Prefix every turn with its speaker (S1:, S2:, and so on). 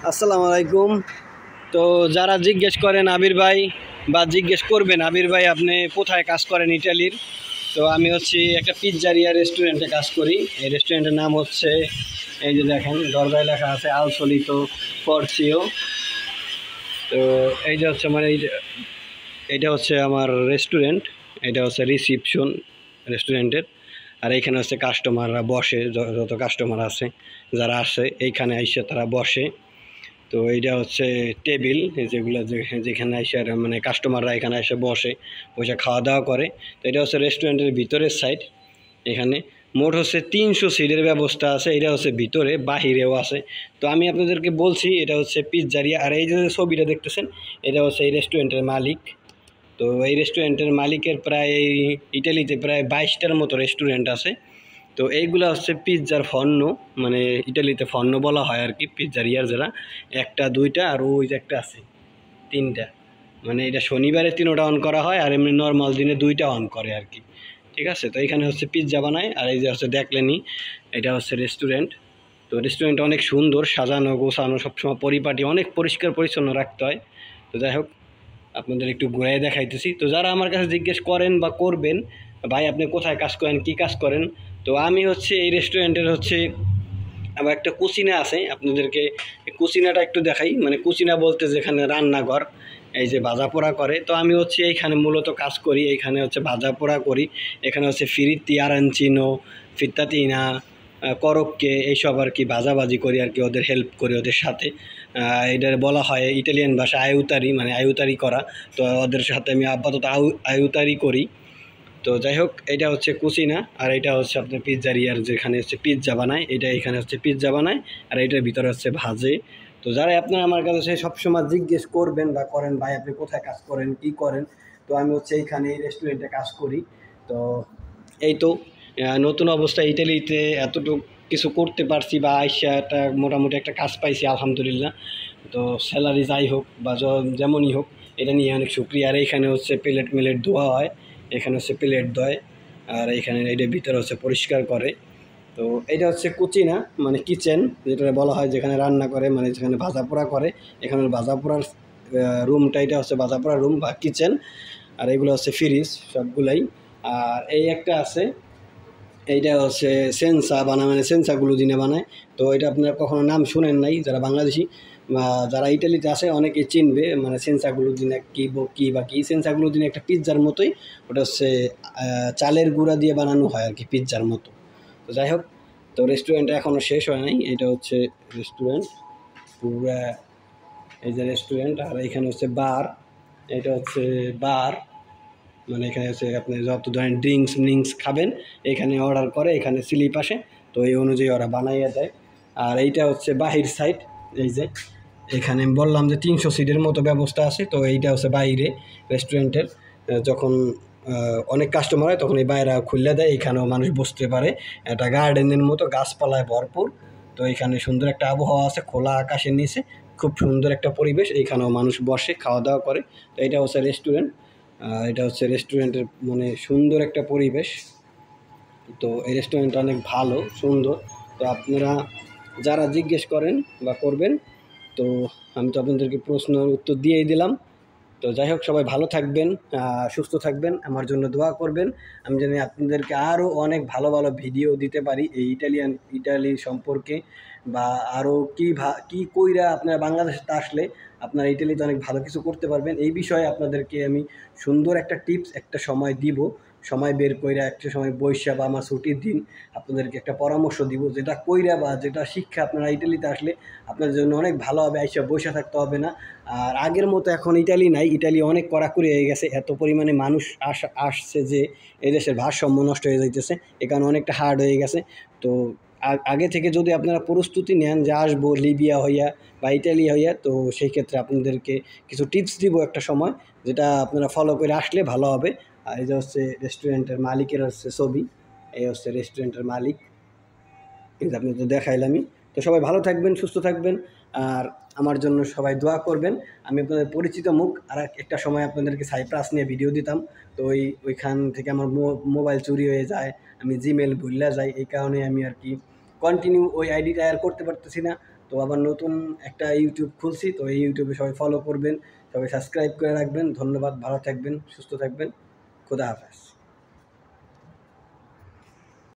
S1: আসসালামু আলাইকুম। তো যারা জিজ্ঞেস করেন আবির ভাই বা জিজ্ঞেস করবেন আবির ভাই আপনি কোথায় কাজ করেন ইটালির, তো আমি হচ্ছি একটা পিৎজারিয়া রেস্টুরেন্টে কাজ করি। এই রেস্টুরেন্টের নাম হচ্ছে, এই যে দেখেন দরজায় লেখা আছে আল সলিতো ফরসিও। তো এই যে হচ্ছে মানে এইটা হচ্ছে আমার রেস্টুরেন্ট, এটা হচ্ছে রিসিপশন রেস্টুরেন্টের। আর এইখানে হচ্ছে কাস্টমাররা বসে, যত কাস্টমার আছে যারা আসে এইখানে আইসে তারা বসে। তো এইটা হচ্ছে টেবিল, যেগুলো যেখানে এসে মানে কাস্টমাররা এখানে এসে বসে বসে খাওয়া দাওয়া করে। তো এটা হচ্ছে রেস্টুরেন্টের ভিতরের সাইড। এখানে মোট হচ্ছে 300 সিটের ব্যবস্থা আছে। এটা হচ্ছে ভিতরে, বাহিরেও আছে। তো আমি আপনাদেরকে বলছি এটা হচ্ছে পিৎজারিয়া। আর এই যে ছবিটা দেখতেছেন এটা হচ্ছে এই রেস্টুরেন্টের মালিক। তো এই রেস্টুরেন্টের মালিকের প্রায় ইটালিতে প্রায় 22টার মতো রেস্টুরেন্ট আছে। তো এইগুলো হচ্ছে পিৎজার ফর্ন, মানে ইটালিতে ফর্ন বলা হয় আর কি, পিৎজারিয়ার যারা। একটা দুইটা আর ওই যে একটা আছে, তিনটা। মানে এটা শনিবারে 3টা অন করা হয়, আর এমনি নর্মাল দিনে 2টা অন করে আর কি। ঠিক আছে, তো এখানে হচ্ছে পিৎজা বানায়। আর এই যে হচ্ছে দেখলেনি, এটা হচ্ছে রেস্টুরেন্ট। তো রেস্টুরেন্ট অনেক সুন্দর, সাজানো গোছানো, সবসময় পরিপাটি, অনেক পরিষ্কার পরিচ্ছন্ন রাখতে হয়। তো যাই হোক, আপনাদের একটু ঘুরাই দেখাইতেছি। তো যারা আমার কাছে জিজ্ঞেস করেন বা করবেন, ভাই আপনি কোথায় কাজ করেন, কি কাজ করেন, তো আমি হচ্ছে এই রেস্টুরেন্টের হচ্ছে আবার একটা কুচিনা আছে। আপনাদেরকে কুচিনাটা একটু দেখাই। মানে কুচিনা বলতে যেখানে রান্নাঘর, এই যে ভাজা পোড়া করে, তো আমি হচ্ছে এইখানে মূলত কাজ করি। এইখানে হচ্ছে ভাজা পোড়া করি। এখানে হচ্ছে ফিরিতি আরাঞ্চিনো, ফিত্তাতিনা, করক্কে, এইসব আর কি ভাজাভাজি করি আর কি, ওদের হেল্প করি ওদের সাথে। এটার বলা হয় ইটালিয়ান ভাষা আয়ুতারি, মানে আয়ুতারি করা। তো ওদের সাথে আমি আপাতত আয়ুতারি করি। তো যাই হোক, এটা হচ্ছে কুচিনা। আর এটা হচ্ছে আপনার পিৎজারিয়ার, যেখানে হচ্ছে পিৎজা বানায়, এটা এখানে হচ্ছে পিৎজা বানায়। আর এটার ভিতরে হচ্ছে ভাজে। তো যারা আপনারা আমার কাছে সবসময় জিজ্ঞেস করবেন বা করেন, ভাই আপনি কোথায় কাজ করেন, কি করেন, তো আমি হচ্ছে এইখানে এই রেস্টুরেন্টে কাজ করি। তো এই তো নতুন অবস্থা ইটালিতে এতটুকু কিছু করতে পারছি, বা আইসা একটা মোটামুটি একটা কাজ পাইছি আলহামদুলিল্লাহ। তো স্যালারি যাই হোক বা যেমনই হোক, এটা নিয়ে অনেক শুক্রিয়া। আর এইখানে হচ্ছে প্লেট মিলেট ধোয়া হয়, এখানে হচ্ছে প্লেট ধোয়। আর এইখানে এটার ভিতরে হচ্ছে পরিষ্কার করে। তো এটা হচ্ছে কুচিনা, মানে কিচেন যেটা বলা হয়, যেখানে রান্না করে, মানে যেখানে ভাজা পোড়া করে। এখানে ভাজা পোড়ার রুমটা, এটা হচ্ছে ভাজা পোড়ার রুম বা কিচেন। আর এগুলো হচ্ছে ফ্রিজ সবগুলাই। আর এই একটা আছে, এইটা হচ্ছে সেন্সা বানায়, মানে সেন্সাগুলো দিনে বানায়। তো এটা আপনারা কখনো নাম শুনেন নাই যারা বাংলাদেশি বা যারা ইটালিতে আসে, অনেকে চিনবে। মানে সেন্সাগুলো দিনে কি সেন্সাগুলো দিনে একটা পিৎজার মতোই। ওটা হচ্ছে চালের গুঁড়া দিয়ে বানানো হয় আর কি, পিৎজার মতো। তো যাই হোক, তো রেস্টুরেন্টটা এখনও শেষ হয় নাই। এটা হচ্ছে রেস্টুরেন্ট পুরা, এই যে রেস্টুরেন্ট। আর এখানে হচ্ছে বার, এটা হচ্ছে বার। মানে এখানে হচ্ছে আপনি যত ধরনের ড্রিঙ্কস খাবেন এখানে অর্ডার করে, এখানে স্লিপ আসে, তো এই অনুযায়ী ওরা বানাইয়া দেয়। আর এইটা হচ্ছে বাহির সাইড। এই যে এখানে বললাম যে 300 সিটের মতো ব্যবস্থা আছে। তো এইটা হচ্ছে বাইরে রেস্টুরেন্টের। যখন অনেক কাস্টমার হয় তখন এই বাইরে খুলে দেয়, এখানেও মানুষ বসতে পারে। একটা গার্ডেনের মতো, গাছপালায় ভরপুর। তো এখানে সুন্দর একটা আবহাওয়া আছে, খোলা আকাশের নিচে, খুব সুন্দর একটা পরিবেশ। এইখানেও মানুষ বসে খাওয়া দাওয়া করে। তো এটা হচ্ছে রেস্টুরেন্ট। এটা হচ্ছে রেস্টুরেন্টের মানে সুন্দর একটা পরিবেশ। তো এই রেস্টুরেন্টটা অনেক ভালো, সুন্দর। তো আপনারা যারা জিজ্ঞেস করেন বা করবেন, তো আমি তো আপনাদেরকে প্রশ্নের উত্তর দিয়েই দিলাম। তো যাই হোক, সবাই ভালো থাকবেন, সুস্থ থাকবেন, আমার জন্য দোয়া করবেন। আমি জানি আপনাদেরকে আরও অনেক ভালো ভালো ভিডিও দিতে পারি এই ইটালি সম্পর্কে, বা আরও কী কইরা আপনারা বাংলাদেশে আসলে আপনারা ইটালিতে অনেক ভালো কিছু করতে পারবেন, এই বিষয়ে আপনাদেরকে আমি সুন্দর একটা টিপস একটা সময় দিব। সময় বের কইরা একটা সময় বইসা বা আমার ছুটির দিন আপনাদেরকে একটা পরামর্শ দিব, যেটা কইরা বা যেটা শিক্ষা আপনারা ইটালিতে আসলে আপনাদের জন্য অনেক ভালো হবে। আইসা বসে থাকতে হবে না। আর আগের মতো এখন ইটালি নাই, ইটালি অনেক কড়াকড়ি হয়ে গেছে। এত পরিমাণে মানুষ আসছে যে এই দেশের ভারসাম্য নষ্ট হয়ে যাইতেছে, এ কারণে অনেকটা হার্ড হয়ে গেছে। তো আগে থেকে যদি আপনারা প্রস্তুতি নেন যে আসবো লিবিয়া হইয়া বা ইটালি হইয়া, তো সেই ক্ষেত্রে আপনাদেরকে কিছু টিপস দিব একটা সময়, যেটা আপনারা ফলো করে আসলে ভালো হবে। আর এই যে হচ্ছে রেস্টুরেন্টের মালিকের হচ্ছে ছবি, এই হচ্ছে রেস্টুরেন্টের মালিক, এই যে আপনি তো দেখাইলামই। তো সবাই ভালো থাকবেন, সুস্থ থাকবেন। আর আমার জন্য সবাই দোয়া করবেন। আমি আপনাদের পরিচিত মুখ। আর একটা সময় আপনাদেরকে সাইপ্রাস নিয়ে ভিডিও দিতাম। তো ওইখান থেকে আমার মোবাইল চুরি হয়ে যায়, আমি জিমেল ভুলে যাই, এই কারণে আমি আর কি কন্টিনিউ ওই আইডিটা আর করতে পারতেছি না। তো আবার নতুন একটা ইউটিউব খুলছি, তো এই ইউটিউবে সবাই ফলো করবেন, সবাই সাবস্ক্রাইব করে রাখবেন। ধন্যবাদ, ভালো থাকবেন, সুস্থ থাকবেন, খোদা হাফেজ।